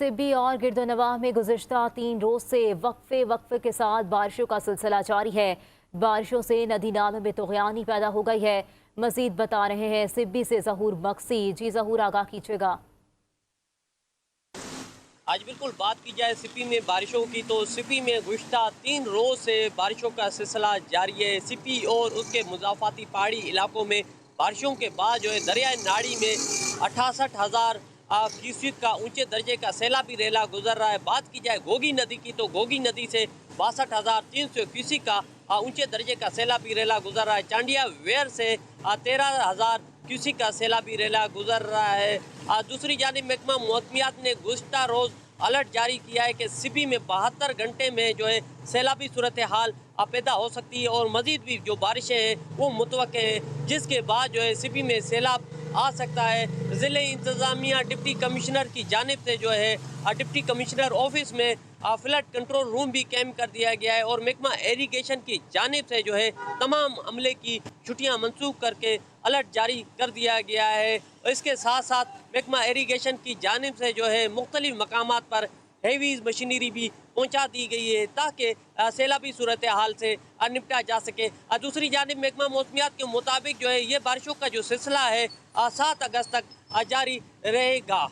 सिब्बी और गिरदोनवाह में गुज़िश्ता 3 रोज से वक्फे के साथ बारिशों का सिलसिला जारी है। बारिशों से नदी नालों में तुग़यानी पैदा हो गई है। मजीद बता रहे हैं सिब्बी से ज़हूर मक्सी। जी ज़हूर, आगाह कीजिएगा। आज बिल्कुल बात की जाए सिपी में बारिशों की, तो सिपी में गुज़िश्ता 3 रोज से बारिशों का सिलसिला जारी है। सिपी और उसके मुज़ाफ़ाती पहाड़ी इलाकों में बारिशों के बाद जो है दरियाए नाड़ी में 68,000 क्यूसेक का ऊंचे दर्जे का सैलाबी रेला गुजर रहा है। बात की जाए घोगी नदी की, तो घोगी नदी से 62,300 क्यूसेक का ऊंचे दर्जे का सैलाबी रेला गुजर रहा है। चांडिया वेयर से 13,000 क्यूसेक का सैलाबी रेला गुजर रहा है। दूसरी जानिब महकमा मौसमियात ने गुज़िश्ता रोज़ अलर्ट जारी किया है कि सिपी में 72 घंटे में जो है सैलाबी सूरत हाल पैदा हो सकती है और मजीद भी जो बारिशें हैं वो मुतवक्के हैं, जिसके बाद जो है सिपी में सैलाब आ सकता है। ज़िले इंतज़ामिया डिप्टी कमिश्नर की जानिब से जो है डिप्टी कमिश्नर ऑफिस में फ्लड कंट्रोल रूम भी कैम्प कर दिया गया है और महकमा इरिगेशन की जानिब से जो है तमाम अमले की छुट्टियां मनसूख करके अलर्ट जारी कर दिया गया है। इसके साथ साथ महकमा इरिगेशन की जानिब से जो है मुख्तलिफ मकामात पर हेवीज मशीनरी भी पहुंचा दी गई है ताकि सैलाबी सूरत हाल से निपटा जा सके। दूसरी जानिब महकमा मौसमियात के मुताबिक जो है ये बारिशों का जो सिलसिला है 7 अगस्त तक जारी रहेगा।